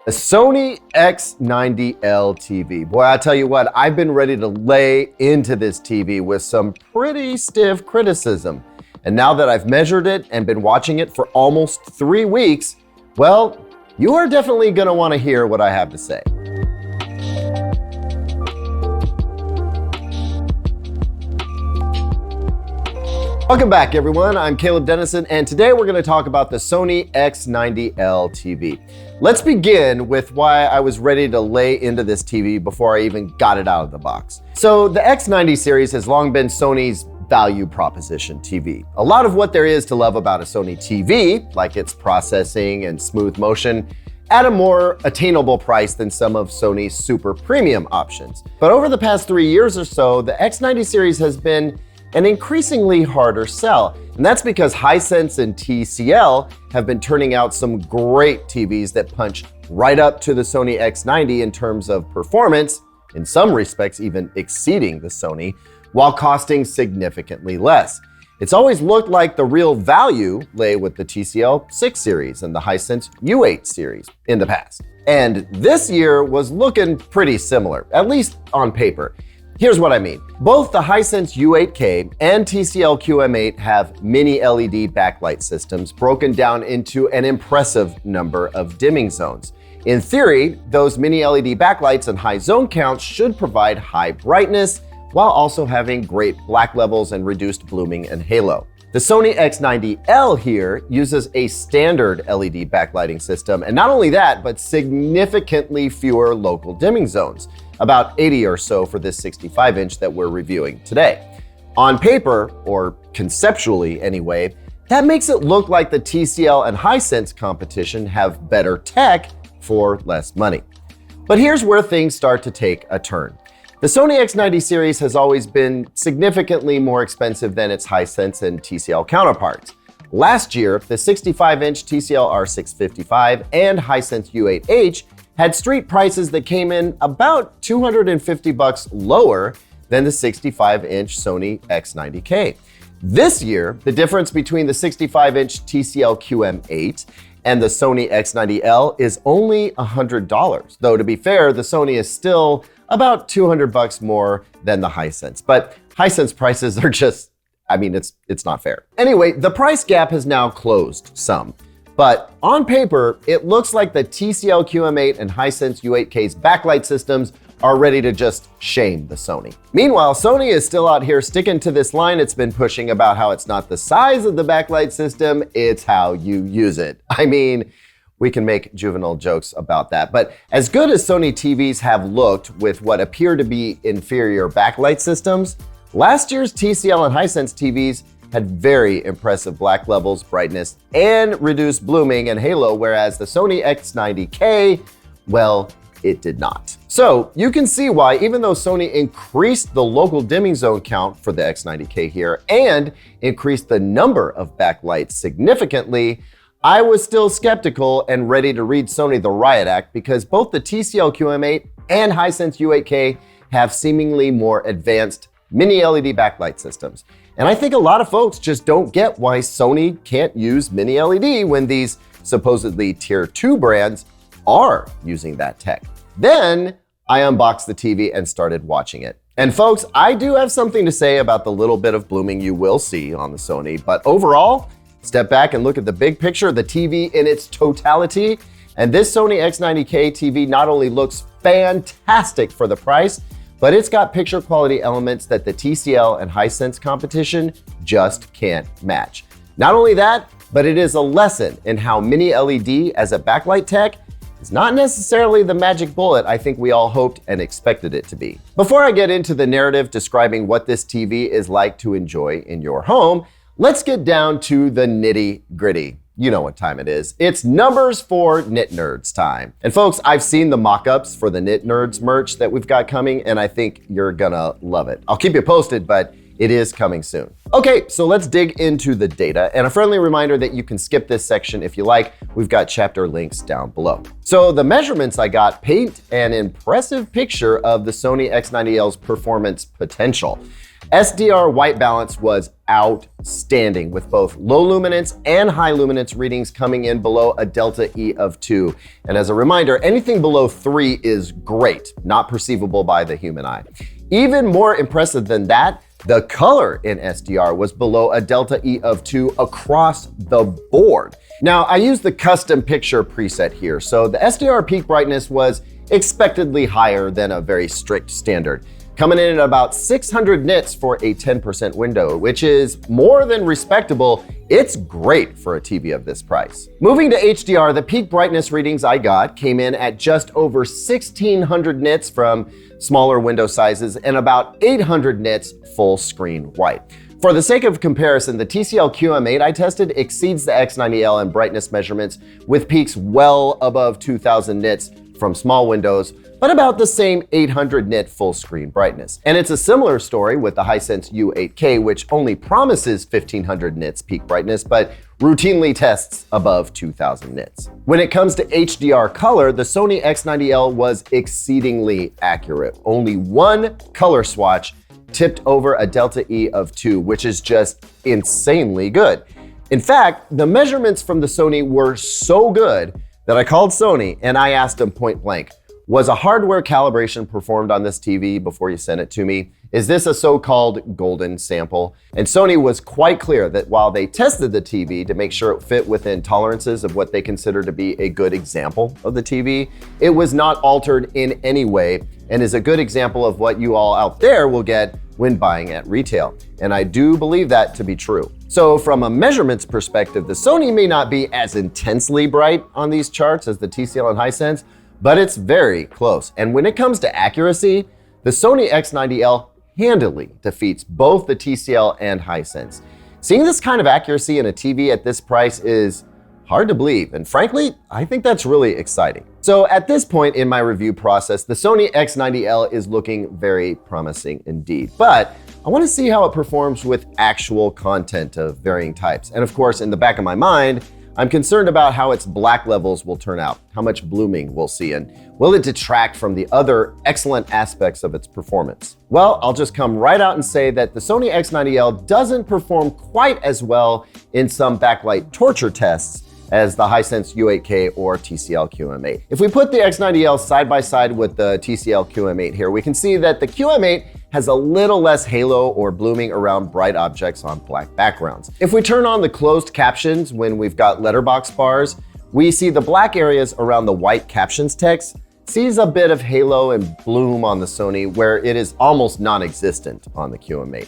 The Sony X90L TV. Boy, I tell you what, I've been ready to lay into this TV with some pretty stiff criticism. And now that I've measured it and been watching it for almost 3 weeks, well, you are definitely gonna wanna hear what I have to say. Welcome back, everyone. I'm Caleb Dennison, and today we're gonna talk about the Sony X90L TV. Let's begin with why I was ready to lay into this TV before I even got it out of the box. So the X90 series has long been Sony's value proposition TV. A lot of what there is to love about a Sony TV, like its processing and smooth motion, at a more attainable price than some of Sony's super premium options. But over the past 3 years or so, the X90 series has been an increasingly harder sell. And that's because Hisense and TCL have been turning out some great TVs that punch right up to the Sony X90 in terms of performance, in some respects even exceeding the Sony, while costing significantly less. It's always looked like the real value lay with the TCL 6 series and the Hisense U8 series in the past. And this year was looking pretty similar, at least on paper. Here's what I mean. Both the Hisense U8K and TCL QM8 have mini LED backlight systems broken down into an impressive number of dimming zones. In theory, those mini LED backlights and high zone counts should provide high brightness while also having great black levels and reduced blooming and halo. The Sony X90L here uses a standard LED backlighting system, and not only that, but significantly fewer local dimming zones, about 80 or so for this 65-inch that we're reviewing today. On paper, or conceptually anyway, that makes it look like the TCL and Hisense competition have better tech for less money. But here's where things start to take a turn. The Sony X90 series has always been significantly more expensive than its Hisense and TCL counterparts. Last year, the 65-inch TCL R655 and Hisense U8H had street prices that came in about $250 lower than the 65-inch Sony X90K. This year, the difference between the 65-inch TCL QM8 and the Sony X90L is only $100. Though to be fair, the Sony is still about $200 more than the Hisense. But Hisense prices are just, it's not fair. Anyway, the price gap has now closed some. But on paper, it looks like the TCL QM8 and Hisense U8K's backlight systems are ready to just shame the Sony. Meanwhile, Sony is still out here sticking to this line it's been pushing about how it's not the size of the backlight system, it's how you use it. We can make juvenile jokes about that. But as good as Sony TVs have looked with what appear to be inferior backlight systems, last year's TCL and Hisense TVs had very impressive black levels, brightness, and reduced blooming and halo, whereas the Sony X90K, well, it did not. So you can see why, even though Sony increased the local dimming zone count for the X90K here and increased the number of backlights significantly, I was still skeptical and ready to read Sony the riot act because both the TCL QM8 and Hisense U8K have seemingly more advanced mini LED backlight systems. And I think a lot of folks just don't get why Sony can't use mini LED when these supposedly tier 2 brands are using that tech. Then I unboxed the TV and started watching it. And folks, I do have something to say about the little bit of blooming you will see on the Sony, but overall, step back and look at the big picture, the TV in its totality, and this Sony X90K TV not only looks fantastic for the price, but it's got picture quality elements that the TCL and Hisense competition just can't match. Not only that, but it is a lesson in how mini LED as a backlight tech is not necessarily the magic bullet I think we all hoped and expected it to be. Before I get into the narrative describing what this TV is like to enjoy in your home, let's get down to the nitty-gritty. You know what time it is. It's numbers for Knit Nerds time. And folks, I've seen the mock-ups for the Knit Nerds merch that we've got coming, and I think you're gonna love it. I'll keep you posted, but it is coming soon. Okay, so let's dig into the data, and a friendly reminder that you can skip this section if you like. We've got chapter links down below. So the measurements I got paint an impressive picture of the Sony X90L's performance potential. SDR white balance was outstanding, with both low luminance and high luminance readings coming in below a delta E of 2. And as a reminder, anything below 3 is great, not perceivable by the human eye. Even more impressive than that, the color in SDR was below a delta E of 2 across the board. Now, I used the custom picture preset here, so the SDR peak brightness was expectedly higher than a very strict standard, coming in at about 600 nits for a 10% window, which is more than respectable. It's great for a TV of this price. Moving to HDR, the peak brightness readings I got came in at just over 1600 nits from smaller window sizes and about 800 nits full screen white. For the sake of comparison, the TCL QM8 I tested exceeds the X90L in brightness measurements, with peaks well above 2000 nits from small windows, but about the same 800 nit full screen brightness. And it's a similar story with the Hisense U8K, which only promises 1500 nits peak brightness, but routinely tests above 2000 nits. When it comes to HDR color, the Sony X90L was exceedingly accurate. Only one color swatch tipped over a delta E of 2, which is just insanely good. In fact, the measurements from the Sony were so good that I called Sony and I asked them point blank, was a hardware calibration performed on this TV before you sent it to me? Is this a so-called golden sample? And Sony was quite clear that while they tested the TV to make sure it fit within tolerances of what they consider to be a good example of the TV, it was not altered in any way and is a good example of what you all out there will get when buying at retail. And I do believe that to be true. So from a measurements perspective, the Sony may not be as intensely bright on these charts as the TCL and Hisense, but it's very close. And when it comes to accuracy, the Sony X90L handily defeats both the TCL and Hisense. Seeing this kind of accuracy in a TV at this price is hard to believe, and frankly, I think that's really exciting. So at this point in my review process, the Sony X90L is looking very promising indeed, but I want to see how it performs with actual content of varying types. And of course, in the back of my mind, I'm concerned about how its black levels will turn out, how much blooming we'll see, and will it detract from the other excellent aspects of its performance? Well, I'll just come right out and say that the Sony X90L doesn't perform quite as well in some backlight torture tests as the Hisense U8K or TCL QM8. If we put the X90L side by side with the TCL QM8 here, we can see that the QM8 has a little less halo or blooming around bright objects on black backgrounds. If we turn on the closed captions when we've got letterbox bars, we see the black areas around the white captions text sees a bit of halo and bloom on the Sony, where it is almost non-existent on the QM8.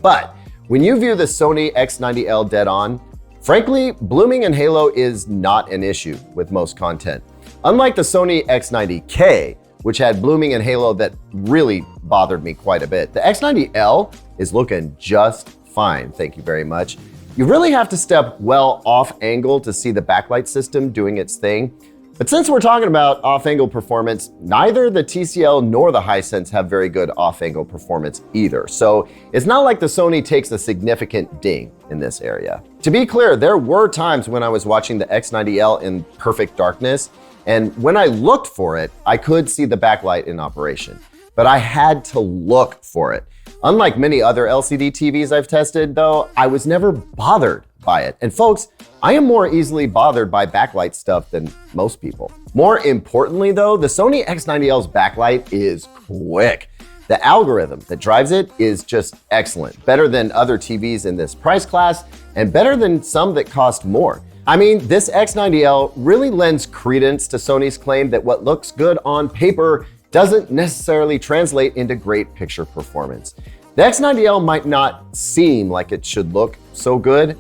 But when you view the Sony X90L dead on, frankly, blooming and halo is not an issue with most content. Unlike the Sony X90K, which had blooming and halo that really bothered me quite a bit, the X90L is looking just fine, thank you very much. You really have to step well off angle to see the backlight system doing its thing. But since we're talking about off-angle performance, neither the TCL nor the Hisense have very good off-angle performance either. So it's not like the Sony takes a significant ding in this area. To be clear, there were times when I was watching the X90L in perfect darkness, and when I looked for it, I could see the backlight in operation, but I had to look for it. Unlike many other LCD TVs I've tested, though, I was never bothered by it. And folks, I am more easily bothered by backlight stuff than most people. More importantly though, the Sony X90L's backlight is quick. The algorithm that drives it is just excellent, better than other TVs in this price class and better than some that cost more. I mean, this X90L really lends credence to Sony's claim that what looks good on paper doesn't necessarily translate into great picture performance. The X90L might not seem like it should look so good,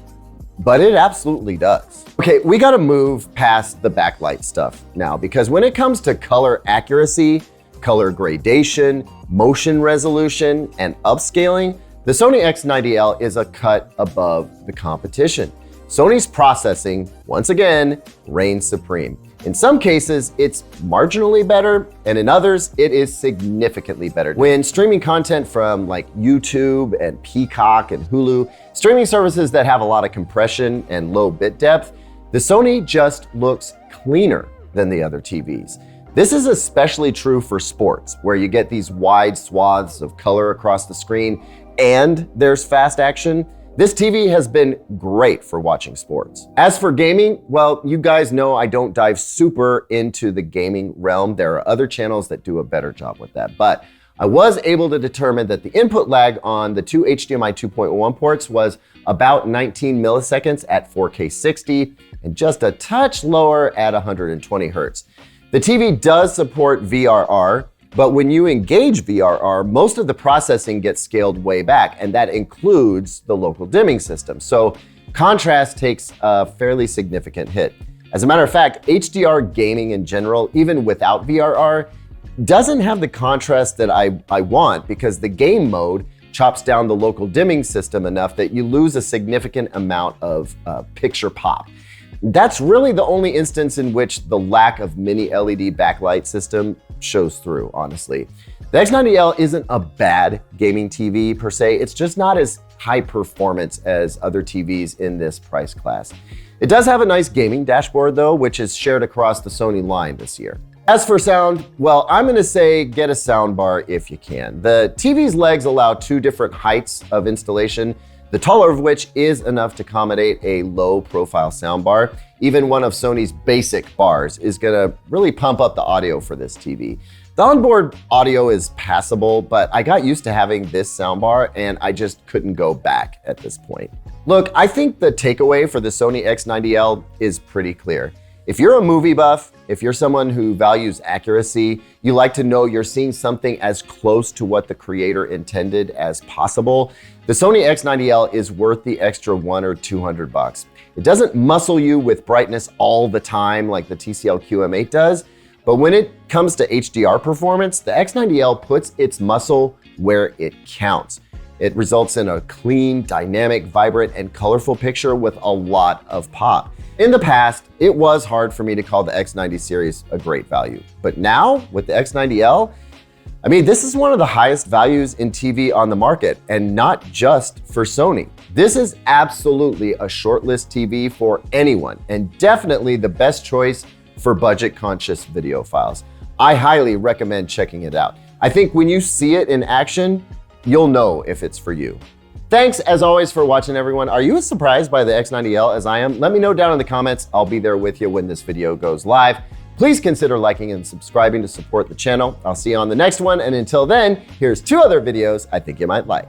but it absolutely does. Okay, we gotta move past the backlight stuff now, because when it comes to color accuracy, color gradation, motion resolution, and upscaling, the Sony X90L is a cut above the competition. Sony's processing, once again, reigns supreme. In some cases, it's marginally better, and in others, it is significantly better. When streaming content from like YouTube and Peacock and Hulu, streaming services that have a lot of compression and low bit depth, the Sony just looks cleaner than the other TVs. This is especially true for sports, where you get these wide swaths of color across the screen, and there's fast action, this TV has been great for watching sports. As for gaming, well, you guys know I don't dive super into the gaming realm. There are other channels that do a better job with that, but I was able to determine that the input lag on the two HDMI 2.1 ports was about 19 milliseconds at 4K 60 and just a touch lower at 120 Hertz. The TV does support VRR, but when you engage VRR, most of the processing gets scaled way back, and that includes the local dimming system. So contrast takes a fairly significant hit. As a matter of fact, HDR gaming in general, even without VRR, doesn't have the contrast that I want, because the game mode chops down the local dimming system enough that you lose a significant amount of picture pop. That's really the only instance in which the lack of mini LED backlight system shows through, honestly. The X90L isn't a bad gaming TV per se, it's just not as high performance as other TVs in this price class. It does have a nice gaming dashboard though, which is shared across the Sony line this year. As for sound, well, I'm gonna say get a soundbar if you can. The TV's legs allow two different heights of installation, the taller of which is enough to accommodate a low profile soundbar. Even one of Sony's basic bars is gonna really pump up the audio for this TV. The onboard audio is passable, but I got used to having this soundbar and I just couldn't go back at this point. Look, I think the takeaway for the Sony X90L is pretty clear. If you're a movie buff, if you're someone who values accuracy, you like to know you're seeing something as close to what the creator intended as possible, the Sony X90L is worth the extra $100 or $200. It doesn't muscle you with brightness all the time like the TCL QM8 does, but when it comes to HDR performance, the X90L puts its muscle where it counts. It results in a clean, dynamic, vibrant, and colorful picture with a lot of pop. In the past, it was hard for me to call the X90 series a great value. But now, with the X90L, I mean, this is one of the highest values in TV on the market, and not just for Sony. This is absolutely a shortlist TV for anyone, and definitely the best choice for budget-conscious videophiles. I highly recommend checking it out. I think when you see it in action, you'll know if it's for you. Thanks as always for watching, everyone. Are you as surprised by the X90L as I am? Let me know down in the comments. I'll be there with you when this video goes live. Please consider liking and subscribing to support the channel. I'll see you on the next one, and until then, here's two other videos I think you might like.